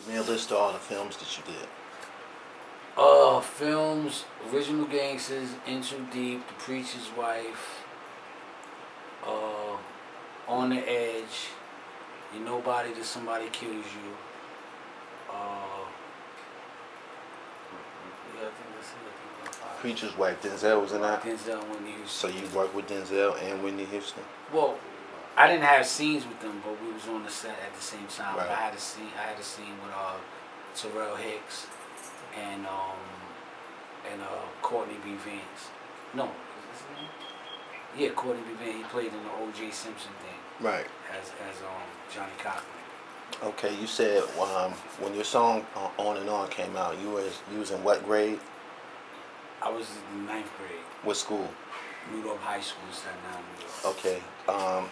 me a list of all the films that you did. Films, Original Gangsters, In Too Deep, The Preacher's Wife, On the Edge, You're Nobody Till Somebody Kills You. Yeah, I think that's it. I think that's Preacher's Wife, Denzel was in that? Denzel and Whitney So Houston. you worked with Denzel and Whitney Houston? Well, I didn't have scenes with them, but we was on the set at the same time. Right. I had a scene with Terrell Hicks and Courtney B. Vance. No, is his name? Yeah, Courtney B. Vance. He played in the O.J. Simpson thing. Right. As Johnny Cochran. Okay, you said when your song On and On came out, you was in what grade? I was in the 9th grade. What school? Rudolph High School in Staten Island, New York. Okay.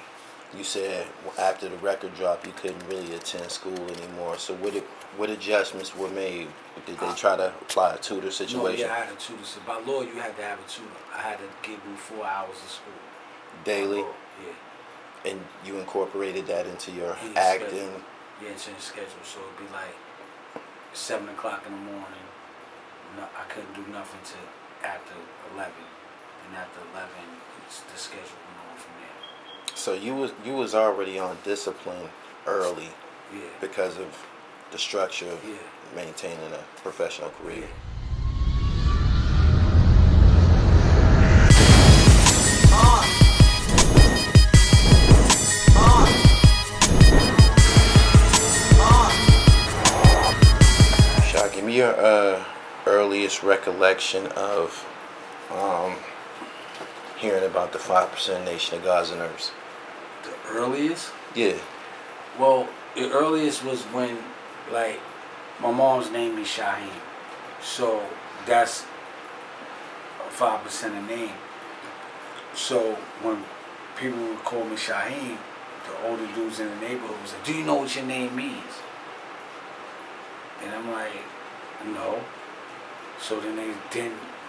You said after the record drop, you couldn't really attend school anymore. So what adjustments were made? Did they try to apply a tutor situation? No, yeah, I had a tutor. So by law, you had to have a tutor. I had to give them 4 hours of school. Daily? Yeah. And you incorporated that into your acting? Schedule. Yeah, into the schedule. So it'd be like 7 o'clock in the morning. No, I couldn't do nothing till after 11. And after 11, the schedule went on from there. So you was already on discipline early, Yeah. because of the structure of Yeah. maintaining a professional career. Yeah. Shaq, give me your earliest recollection of hearing about the 5% Nation of Gods and Earths. The earliest? Yeah. Well, the earliest was when, like, my mom's name is Shyheim. So that's a 5% of name. So when people would call me Shyheim, the older dudes in the neighborhood was like, do you know what your name means? And I'm like, no. So then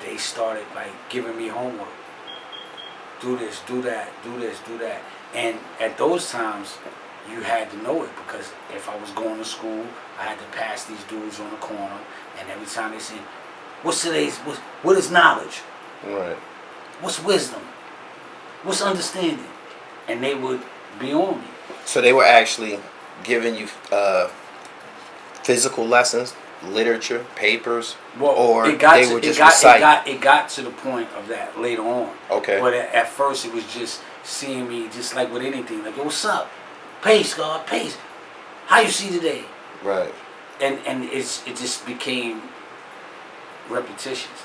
they started like giving me homework. Do this, do that, do this, do that. And at those times, you had to know it, because if I was going to school, I had to pass these dudes on the corner, and every time they said, what is knowledge? Right. What's wisdom? What's understanding? And they would be on me. So they were actually giving you physical lessons, literature, papers, or they were just reciting? It got to the point of that later on. Okay. But at first it was just seeing me, just like with anything, like, yo, what's up? Pace, God, pace. How you see today? Right. And it just became repetitious.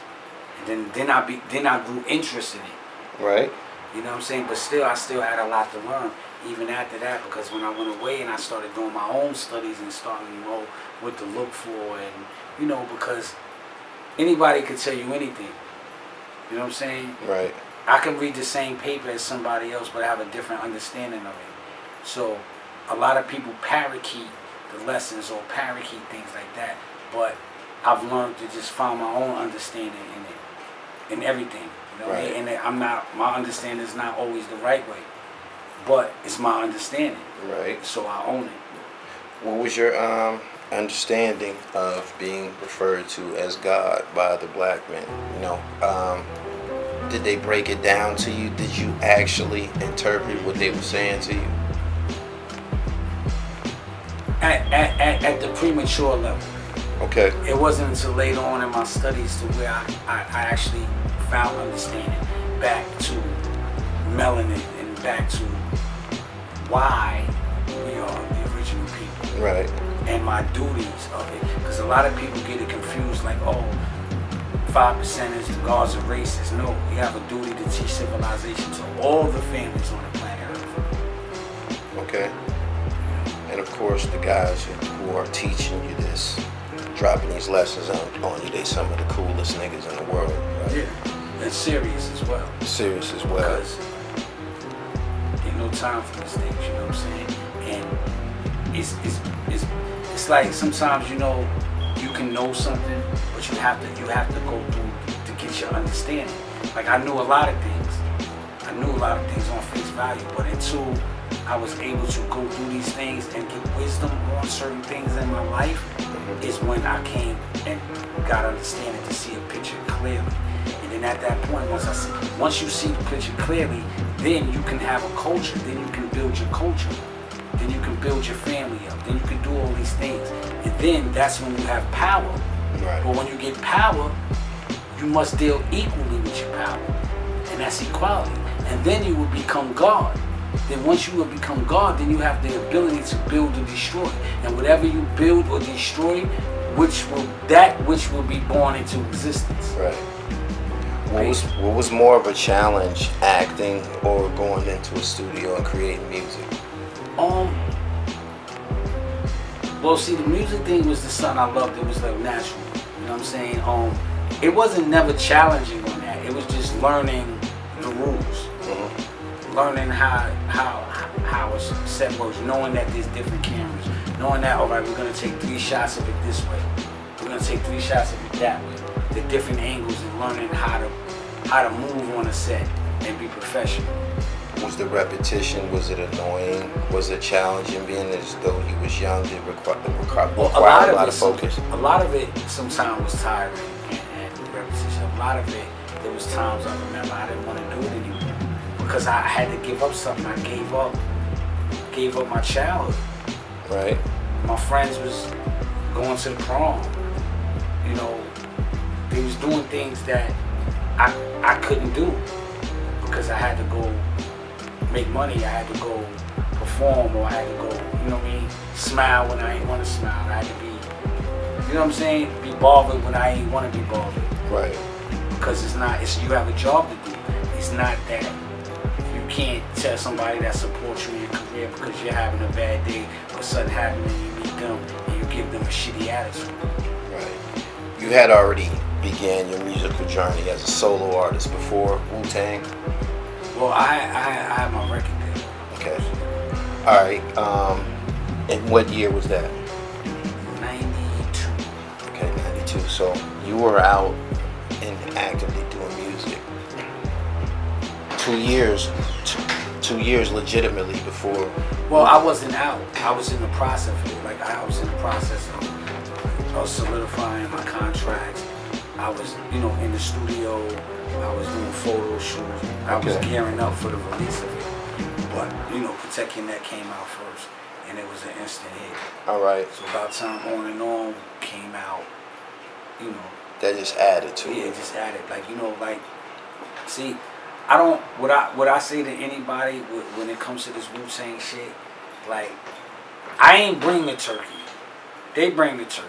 And then I grew interested in it. Right. You know what I'm saying? But still, I still had a lot to learn even after that, because when I went away and I started doing my own studies and starting to know what to look for, and because anybody could tell you anything. You know what I'm saying? Right. I can read the same paper as somebody else, but I have a different understanding of it. So a lot of people parakeet the lessons or parakeet things like that, but I've learned to just find my own understanding in it, in everything. You know, right. And my understanding is not always the right way, but it's my understanding. Right. So I own it. What was your understanding of being referred to as God by the black men? Did they break it down to you? Did you actually interpret what they were saying to you? At the premature level. Okay. It wasn't until later on in my studies to where I actually found understanding back to melanin and back to why we are the original people. Right. And my duties of it. Because a lot of people get it confused, like, 5% is the gods of races. No, we have a duty to teach civilization to all the families on the planet Earth. Okay. And of course, the guys who are teaching you this, dropping these lessons on you, they some of the coolest niggas in the world. Right? Yeah. And serious as well. Serious as well. Because ain't no time for mistakes, you know what I'm saying? And it's like sometimes, you can know something, but you have to go through to get your understanding. Like, I knew a lot of things. I knew a lot of things on face value, but until I was able to go through these things and get wisdom on certain things in my life, is when I came and got understanding to see a picture clearly. And then at that point, once you see the picture clearly, then you can have a culture. Then you can build your culture. Then you can build your family up. Then you can do all these things. And then that's when you have power. Right. But when you get power, you must deal equally with your power. And that's equality. And then you will become God. Then once you will become God, then you have the ability to build or destroy. And whatever you build or destroy, which will be born into existence. Right. What was more of a challenge, acting or going into a studio and creating music? Well, see, the music thing was something I loved. It was like natural. You know what I'm saying? It wasn't never challenging on that. It was just learning the rules, learning how a set works, knowing that there's different cameras, knowing that all right, we're gonna take 3 shots of it this way, we're gonna take 3 shots of it that way, the different angles, and learning how to move on a set and be professional. Was the repetition, was it annoying? Was it challenging being as though you was young? Did it require a lot of focus? A lot of it sometimes was tiring and repetition. A lot of it, there was times I remember I didn't want to do it anymore because I had to give up something. I gave up my childhood. Right. My friends was going to the prom. You know, they was doing things that I couldn't do because I had to go make money, I had to go perform, or I had to go, you know what I mean, smile when I ain't want to smile. I had to be, you know what I'm saying, be bothered when I ain't want to be bothered. Right. Because you have a job to do. It's not that you can't tell somebody that supports you in your career because you're having a bad day or something happening and you meet them and you give them a shitty attitude. Right. You had already began your musical journey as a solo artist before Wu-Tang? Well, I had my record deal. Okay. All right. And what year was that? 92. Okay, 92. So you were out and actively doing music. 2 years. 2 years legitimately before. Well, I wasn't out. I was in the process of it. Like I was in the process of solidifying my contracts. I was, in the studio. I was doing photo shoots. I was gearing up for the release of it. But, Protect Your Neck came out first. And it was an instant hit. All right. So about time On and On came out, That just added to it. Yeah, it just added. See, I don't, what I say to anybody when it comes to this Wu-Tang shit, I ain't bring the turkey. They bring the turkey.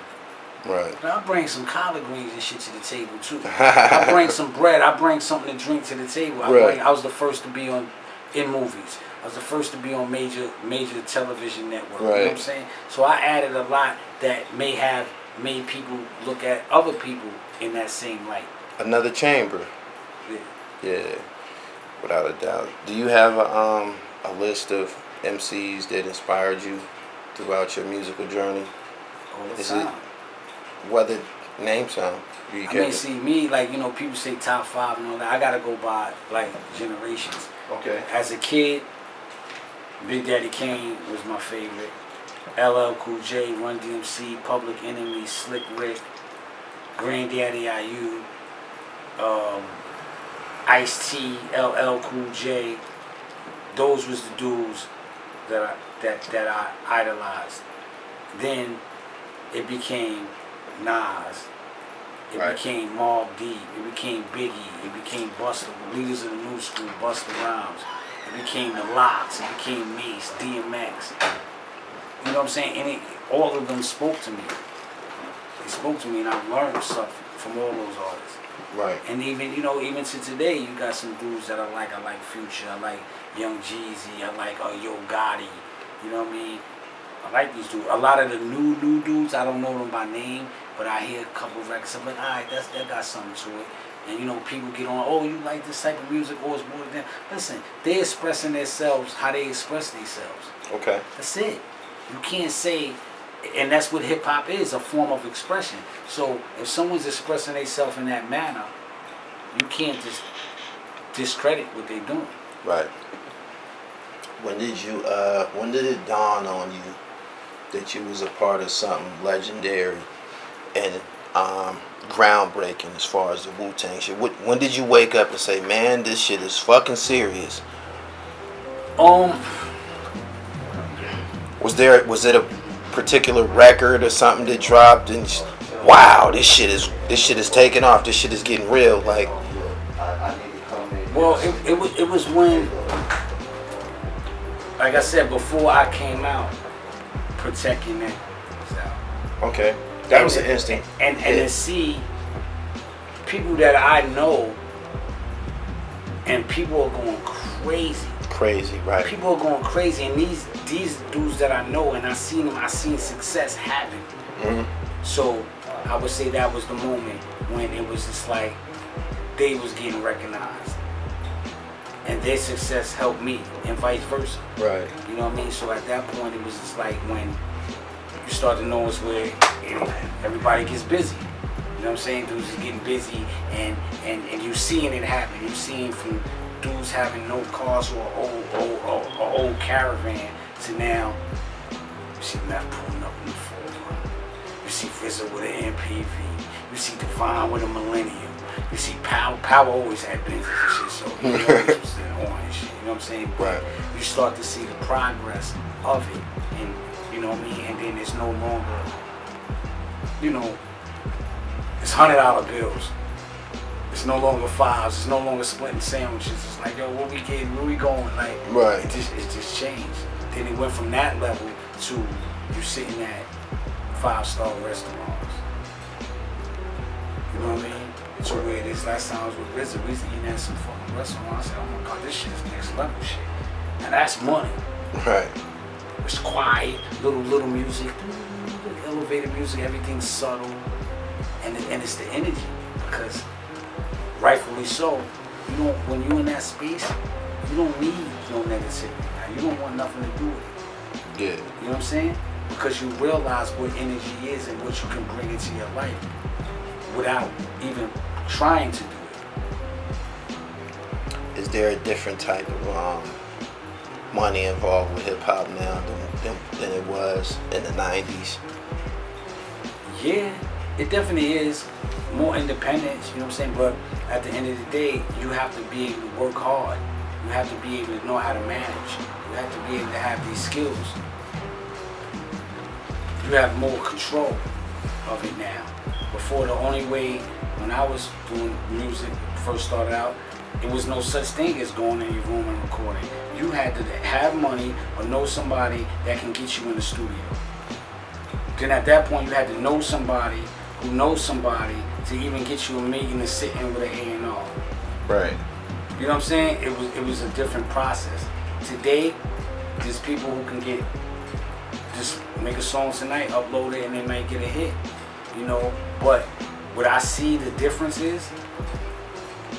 Right. But I bring some collard greens and shit to the table too. I bring some bread. I bring something to drink to the table. I was the first to be in movies. I was the first to be on major television network. Right. You know what I'm saying? So I added a lot that may have made people look at other people in that same light. Another chamber. Yeah. Without a doubt. Do you have a list of MCs that inspired you throughout your musical journey? All the time. Whether name some. See me, people say top 5 and all that. I gotta go by generations. Okay. As a kid, Big Daddy Kane was my favorite. LL Cool J, Run DMC, Public Enemy, Slick Rick, Granddaddy IU, Ice-T, LL Cool J. Those was the dudes that I idolized. Then it became Nas. It became Mobb Deep. It became Biggie. It became Busta. The leaders of the new school, Busta Rhymes. It became The Lox. It became Mace, DMX. You know what I'm saying? And all of them spoke to me. They spoke to me, and I learned stuff from all those artists. Right. And even to today, you got some dudes that I like. I like Future. I like Young Jeezy. I like Yo Gotti. You know what I mean? I like these dudes. A lot of the new dudes, I don't know them by name, but I hear a couple of records. I'm like, all right, that got something to it. And people get on, oh, you like this type of music, or it's more than that. Listen, they're expressing themselves how they express themselves. Okay. That's it. You can't say, and that's what hip hop is, a form of expression. So if someone's expressing themselves in that manner, you can't just discredit what they're doing. Right. When did it dawn on you that you was a part of something legendary and groundbreaking as far as the Wu-Tang shit? When did you wake up and say, man, this shit is fucking serious? Was it a particular record or something that dropped and wow, this shit is taking off, this shit is getting real, like? Well, it was when, like I said before, I came out, protecting that. Okay, that was an instinct. And to see people that I know, and people are going crazy. Crazy, right? People are going crazy, and these dudes that I know, and I seen success happen. Mm-hmm. So I would say that was the moment when it was just like they was getting recognized, and their success helped me, and vice versa. Right. You know what I mean? So at that point, it was just like when you start to notice where everybody gets busy. You know what I'm saying? Dudes is getting busy, and you seeing it happen. You seeing from dudes having no cars or an old caravan to now you see Meth pulling up in the foreground. You see RZA with an MPV. You see Divine with a Millennium. You see Power always had Benzes and shit, so he always was on and shit. You know what I'm saying? But you start to see the progress of it, and you know what I mean. And then it's no longer, it's $100 bills. It's no longer fives. It's no longer splitting sandwiches. It's like, yo, what we getting? Where we going? Like, right. It just changed. Then it went from that level to you sitting at 5-star restaurants. You know what I mean? To where this last time I was with RZA, we was eating at some fucking restaurant. I said, oh my God, this shit is next level shit. Now that's money. Right. It's quiet, little music, elevated music, everything's subtle, and it's the energy, because rightfully so, when you're in that space, you don't need no negativity. Now, you don't want nothing to do with it. Yeah. You know what I'm saying? Because you realize what energy is and what you can bring into your life without even trying to do it. Is there a different type of money involved with hip hop now than it was in the 90s? Yeah, it definitely is. More independence, you know what I'm saying? But at the end of the day, you have to be able to work hard. You have to be able to know how to manage. You have to be able to have these skills. You have more control of it now. Before, the only way, when I was doing music, first started out, there was no such thing as going in your room and recording. You had to have money or know somebody that can get you in the studio. Then at that point, you had to know somebody who knows somebody to even get you a meeting to sit in with an A&R. Right. You know what I'm saying? It was a different process. Today, there's people who can just make a song tonight, upload it, and they might get a hit. But what I see the difference is,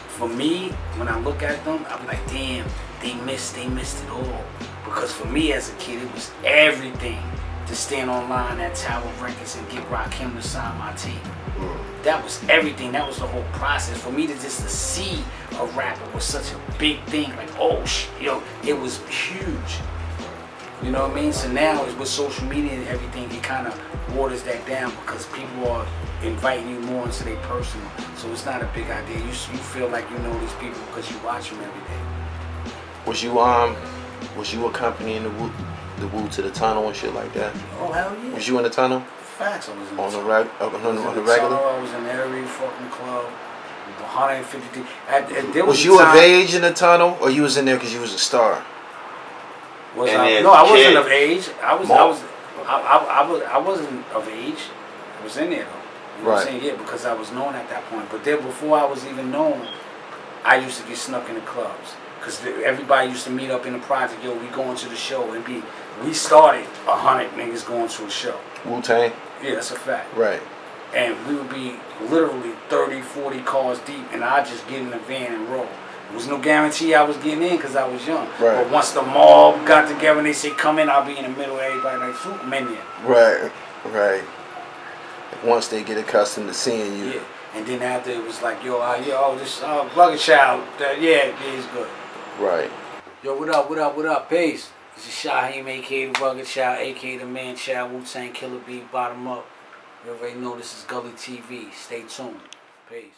for me, when I look at them, I be like, damn, they missed it all. Because for me as a kid, it was everything to stand online at Tower Records and get Rakim to sign my tape. That was everything. That was the whole process. For me to see a rapper was such a big thing. Like, it was huge. You know what I mean? So now, with social media and everything, it kind of waters that down because people are inviting you more into their personal. So it's not a big idea. You feel like you know these people because you watch them every day. Was you accompanying the Wu to the tunnel and shit like that? Oh, hell yeah. Was you in the tunnel? Facts, I was in the on tunnel. The regular? I was in every fucking club. 150. Was you of age in the tunnel, or you was in there because you was a star? No, I wasn't of age. I wasn't of age. I was in there though. You know what I'm saying? Yeah, because I was known at that point. But then before I was even known, I used to get snuck in the clubs. Because everybody used to meet up in the project. Yo, we going to the show. We started 100 niggas going to a show. Wu-Tang? Yeah, that's a fact. Right. And we would be literally 30, 40 cars deep, and I'd just get in the van and roll. There was no guarantee I was getting in because I was young. Right. But once the mob got together and they say, come in, I'll be in the middle of everybody like, "Fruit menu." Right. Once they get accustomed to seeing you. Yeah. And then after it was like, this Rugged Child, it's good. Right. Yo, what up? Peace. This is Shyheim, a.k.a. the Rugged Child, a.k.a. the Man Child, Wu-Tang Killer Bee, bottom up. You already know this is Gully TV. Stay tuned. Peace.